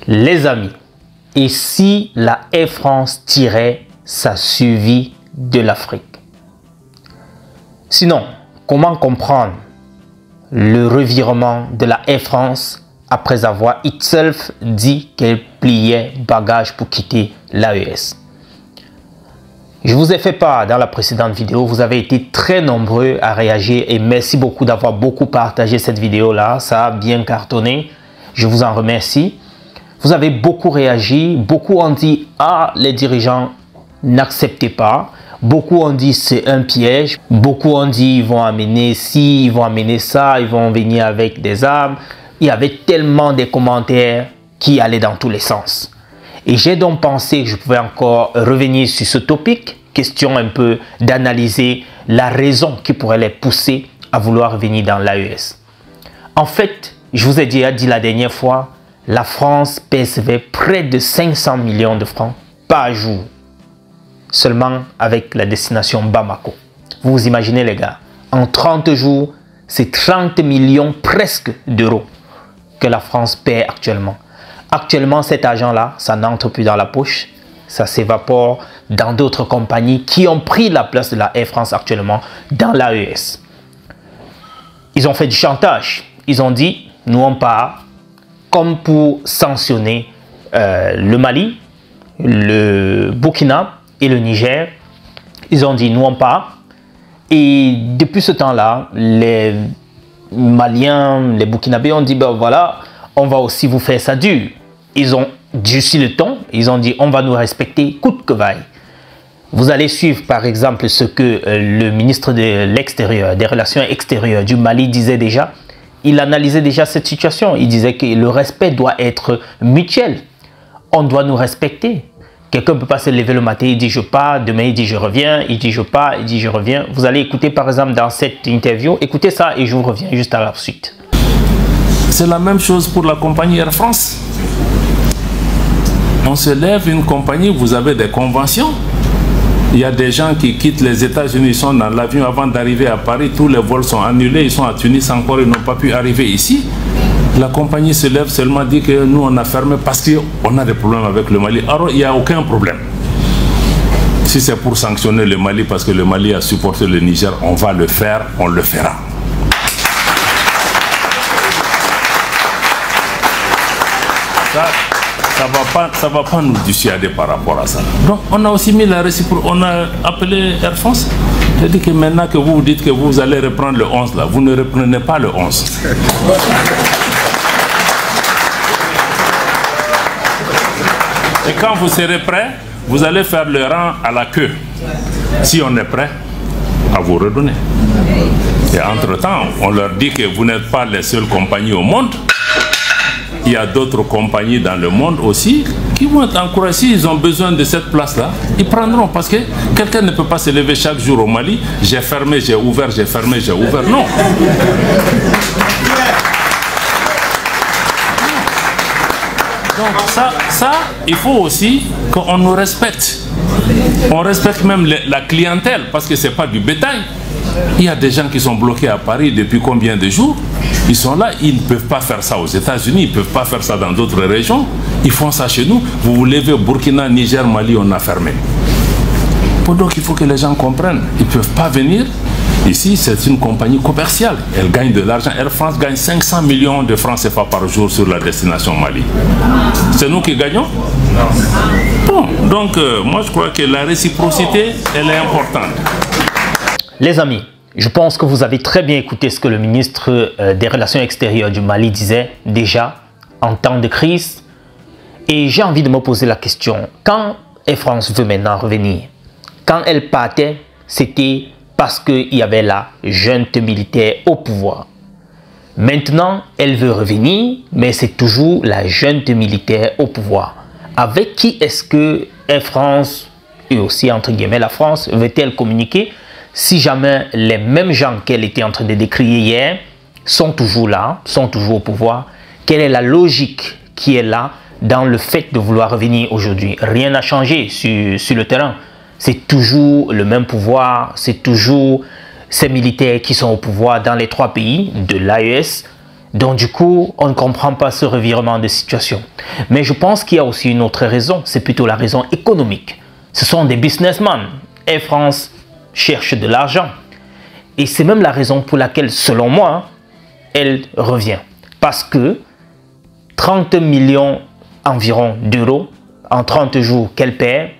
Les amis, et si la Air France tirait sa survie de l'Afrique? Sinon, comment comprendre le revirement de la Air France après avoir itself dit qu'elle pliait bagages pour quitter l'AES? Je vous ai fait part dans la précédente vidéo, vous avez été très nombreux à réagir et merci beaucoup d'avoir beaucoup partagé cette vidéo-là, ça a bien cartonné, je vous en remercie. Vous avez beaucoup réagi, beaucoup ont dit « Ah, les dirigeants n'acceptez pas ». Beaucoup ont dit c'est un piège, beaucoup ont dit ils vont amener ci, ils vont amener ça, ils vont venir avec des armes. Il y avait tellement de commentaires qui allaient dans tous les sens. Et j'ai donc pensé que je pouvais encore revenir sur ce topic, question un peu d'analyser la raison qui pourrait les pousser à vouloir revenir dans l'AES. En fait, je vous ai déjà dit la dernière fois, la France percevait près de 500 millions de francs par jour. Seulement avec la destination Bamako. Vous vous imaginez les gars, en 30 jours, c'est 30 millions presque d'euros que la France paie actuellement. Actuellement, cet argent-là, ça n'entre plus dans la poche, ça s'évapore dans d'autres compagnies qui ont pris la place de la Air France actuellement dans l'AES. Ils ont fait du chantage, ils ont dit, nous on part, comme pour sanctionner le Mali, le Burkina et le Niger. Ils ont dit nous on part. Et depuis ce temps-là, les Maliens, les Burkinabés ont dit ben voilà, on va aussi vous faire ça dur. Ils ont durci le ton, ils ont dit on va nous respecter coûte que vaille. Vous allez suivre par exemple ce que le ministre de l'Extérieur, des Relations extérieures du Mali disait déjà. Il analysait déjà cette situation. Il disait que le respect doit être mutuel. On doit nous respecter. Quelqu'un ne peut pas se lever le matin, il dit je pars, demain il dit je reviens, il dit je pars, il dit je reviens. Vous allez écouter par exemple dans cette interview, écoutez ça et je vous reviens juste à la suite. C'est la même chose pour la compagnie Air France. On se lève une compagnie, vous avez des conventions. Il y a des gens qui quittent les États-Unis, ils sont dans l'avion avant d'arriver à Paris, tous les vols sont annulés, ils sont à Tunis encore, ils n'ont pas pu arriver ici. La compagnie se lève seulement, dit que nous on a fermé parce qu'on a des problèmes avec le Mali. Alors il n'y a aucun problème. Si c'est pour sanctionner le Mali parce que le Mali a supporté le Niger, on va le faire, on le fera. Ça va pas nous dissuader par rapport à ça. Donc on a aussi mis la réciproque, on a appelé Air France. J'ai dit que maintenant que vous dites que vous allez reprendre le 11 là, vous ne reprenez pas le 11. Et quand vous serez prêt, vous allez faire le rang à la queue. Si on est prêt, à vous redonner. Et entre-temps, on leur dit que vous n'êtes pas les seules compagnies au monde. Il y a d'autres compagnies dans le monde aussi qui vont être encouragées. S'ils ont besoin de cette place-là, ils prendront. Parce que quelqu'un ne peut pas se lever chaque jour au Mali. J'ai fermé, j'ai ouvert, j'ai fermé, j'ai ouvert. Non. Donc ça, il faut aussi qu'on nous respecte. On respecte même la clientèle parce que ce n'est pas du bétail. Il y a des gens qui sont bloqués à Paris depuis combien de jours? Ils sont là, ils ne peuvent pas faire ça aux États-Unis, ils ne peuvent pas faire ça dans d'autres régions. Ils font ça chez nous. Vous vous levez au Burkina, Niger, Mali, on a fermé. Donc il faut que les gens comprennent. Ils ne peuvent pas venir. Ici, c'est une compagnie commerciale. Elle gagne de l'argent. Air France gagne 500 millions de francs CFA par jour sur la destination Mali. C'est nous qui gagnons? Bon, donc moi je crois que la réciprocité, elle est importante. Les amis, je pense que vous avez très bien écouté ce que le ministre des Relations extérieures du Mali disait déjà en temps de crise. Et j'ai envie de me poser la question, quand Air France veut maintenant revenir, quand elle partait, c'était parce qu'il y avait la junte militaire au pouvoir. Maintenant, elle veut revenir, mais c'est toujours la junte militaire au pouvoir. Avec qui est-ce que Air France, et aussi entre guillemets la France, veut-elle communiquer si jamais les mêmes gens qu'elle était en train de décrire hier sont toujours là, sont toujours au pouvoir? Quelle est la logique qui est là dans le fait de vouloir revenir aujourd'hui? Rien n'a changé sur le terrain. C'est toujours le même pouvoir, c'est toujours ces militaires qui sont au pouvoir dans les trois pays de l'AES. Donc du coup, on ne comprend pas ce revirement de situation. Mais je pense qu'il y a aussi une autre raison, c'est plutôt la raison économique. Ce sont des businessmen. Air France cherche de l'argent. Et c'est même la raison pour laquelle, selon moi, elle revient. Parce que 30 millions environ d'euros en 30 jours qu'elle perd,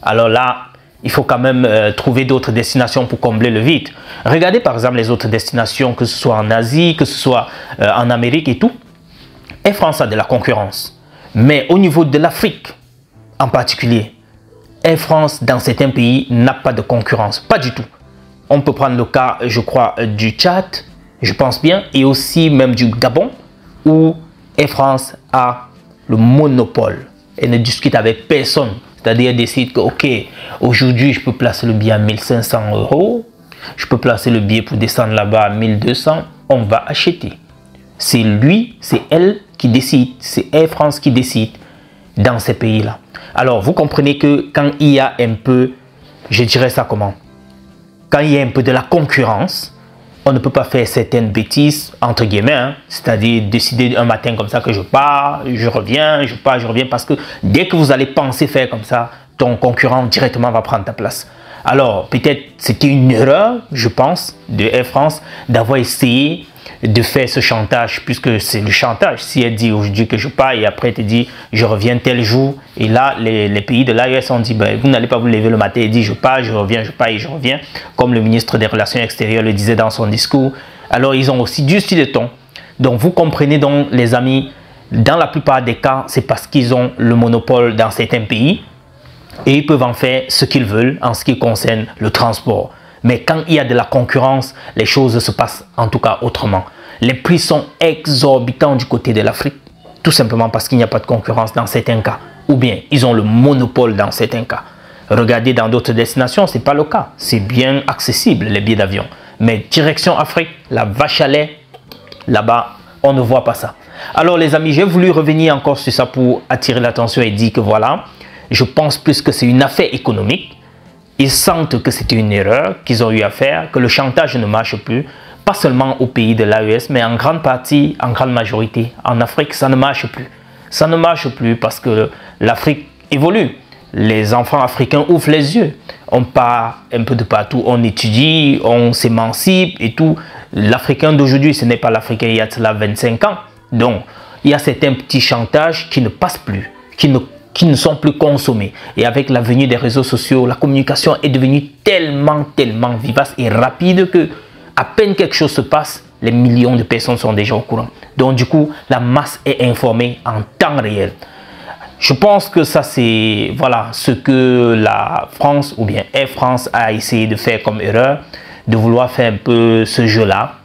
alors là, il faut quand même trouver d'autres destinations pour combler le vide. Regardez par exemple les autres destinations, que ce soit en Asie, que ce soit en Amérique et tout. Air France a de la concurrence. Mais au niveau de l'Afrique en particulier, Air France dans certains pays n'a pas de concurrence. Pas du tout. On peut prendre le cas, je crois, du Tchad, je pense bien, et aussi même du Gabon, où Air France a le monopole. Elle ne discute avec personne. C'est-à-dire, elle décide que, ok, aujourd'hui, je peux placer le billet à 1500 €. Je peux placer le billet pour descendre là-bas à 1200. On va acheter. C'est lui, c'est elle qui décide. C'est Air France qui décide dans ces pays-là. Alors, vous comprenez que quand il y a un peu, je dirais ça comment? Quand il y a un peu de la concurrence, on ne peut pas faire certaines bêtises, entre guillemets, hein, c'est-à-dire décider un matin comme ça que je pars, je reviens, je pars, je reviens, parce que dès que vous allez penser faire comme ça, ton concurrent directement va prendre ta place. Alors, peut-être c'était une erreur, je pense, de Air France, d'avoir essayé de faire ce chantage, puisque c'est le chantage. Si elle dit aujourd'hui que je pars et après elle te dit je reviens tel jour, et là les pays de l'AES ont dit ben, vous n'allez pas vous lever le matin et dire je pars, je reviens, je pars et je reviens, comme le ministre des Relations extérieures le disait dans son discours. Alors ils ont aussi durci le ton. Donc vous comprenez donc les amis, dans la plupart des cas c'est parce qu'ils ont le monopole dans certains pays et ils peuvent en faire ce qu'ils veulent en ce qui concerne le transport. Mais quand il y a de la concurrence, les choses se passent en tout cas autrement. Les prix sont exorbitants du côté de l'Afrique, tout simplement parce qu'il n'y a pas de concurrence dans certains cas. Ou bien, ils ont le monopole dans certains cas. Regardez dans d'autres destinations, ce n'est pas le cas. C'est bien accessible, les billets d'avion. Mais direction Afrique, la vache à lait, là-bas, on ne voit pas ça. Alors les amis, j'ai voulu revenir encore sur ça pour attirer l'attention et dire que voilà, je pense plus que c'est une affaire économique. Ils sentent que c'était une erreur qu'ils ont eu à faire, que le chantage ne marche plus, pas seulement au pays de l'AES, mais en grande partie, en grande majorité, en Afrique, ça ne marche plus. Ça ne marche plus parce que l'Afrique évolue. Les enfants africains ouvrent les yeux. On part un peu de partout, on étudie, on s'émancipe et tout. L'Africain d'aujourd'hui, ce n'est pas l'Africain il y a cela 25 ans. Donc, il y a certains petits chantages qui ne passent plus, qui ne sont plus consommés. Et avec la venue des réseaux sociaux, la communication est devenue tellement vivace et rapide que à peine quelque chose se passe, les millions de personnes sont déjà au courant. Donc du coup, la masse est informée en temps réel. Je pense que ça c'est voilà ce que la France ou bien Air France a essayé de faire comme erreur, de vouloir faire un peu ce jeu-là.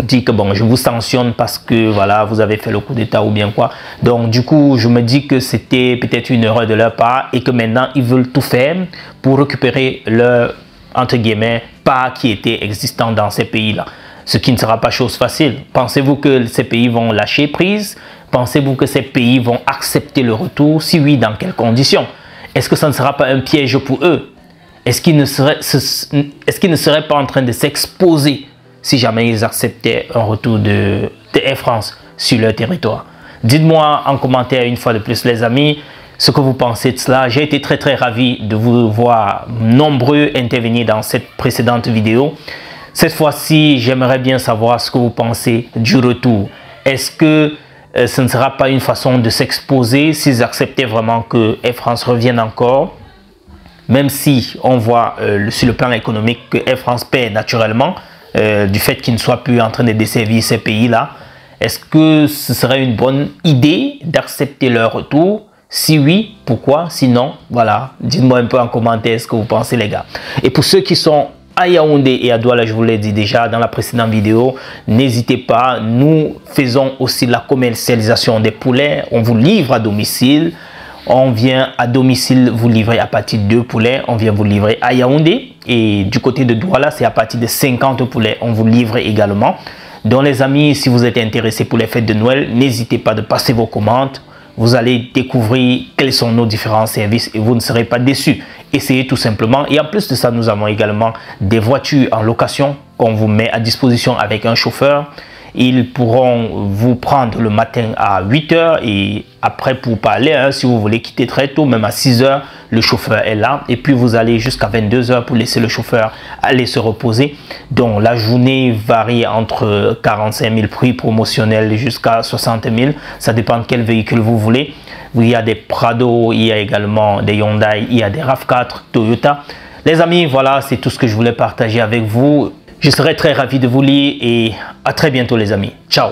Dit que bon, je vous sanctionne parce que voilà, vous avez fait le coup d'état ou bien quoi. Donc du coup, je me dis que c'était peut-être une erreur de leur part et que maintenant ils veulent tout faire pour récupérer leur entre guillemets part qui était existant dans ces pays-là. Ce qui ne sera pas chose facile. Pensez-vous que ces pays vont lâcher prise? Pensez-vous que ces pays vont accepter le retour? Si oui, dans quelles conditions? Est-ce que ça ne sera pas un piège pour eux? Est-ce qu'ils ne seraient pas en train de s'exposer si jamais ils acceptaient un retour de Air France sur leur territoire? Dites-moi en commentaire une fois de plus les amis ce que vous pensez de cela. J'ai été très ravi de vous voir nombreux intervenir dans cette précédente vidéo. Cette fois-ci, j'aimerais bien savoir ce que vous pensez du retour. Est-ce que ce ne sera pas une façon de s'exposer s'ils acceptaient vraiment que Air France revienne encore? Même si on voit sur le plan économique que Air France perd naturellement du fait qu'il ne soit plus en train de desservir ces pays-là. Est-ce que ce serait une bonne idée d'accepter leur retour? Si oui, pourquoi? Sinon, voilà, dites-moi un peu en commentaire ce que vous pensez les gars. Et pour ceux qui sont à Yaoundé et à Douala, je vous l'ai dit déjà dans la précédente vidéo, n'hésitez pas, nous faisons aussi la commercialisation des poulets, on vous livre à domicile, on vient à domicile vous livrer à partir de 2 poulets, on vient vous livrer à Yaoundé et du côté de Douala, c'est à partir de 50 poulets, on vous livre également. Donc les amis, si vous êtes intéressés pour les fêtes de Noël, n'hésitez pas de passer vos commandes. Vous allez découvrir quels sont nos différents services et vous ne serez pas déçus. Essayez tout simplement. Et en plus de ça, nous avons également des voitures en location qu'on vous met à disposition avec un chauffeur. Ils pourront vous prendre le matin à 8 h et après pour parler, hein, si vous voulez quitter très tôt, même à 6 h, le chauffeur est là. Et puis vous allez jusqu'à 22 h pour laisser le chauffeur aller se reposer. Donc la journée varie entre 45 000 prix promotionnels jusqu'à 60 000. Ça dépend de quel véhicule vous voulez. Il y a des Prado, il y a également des Hyundai, il y a des RAV4, Toyota. Les amis, voilà, c'est tout ce que je voulais partager avec vous. Je serai très ravi de vous lire et à très bientôt les amis. Ciao.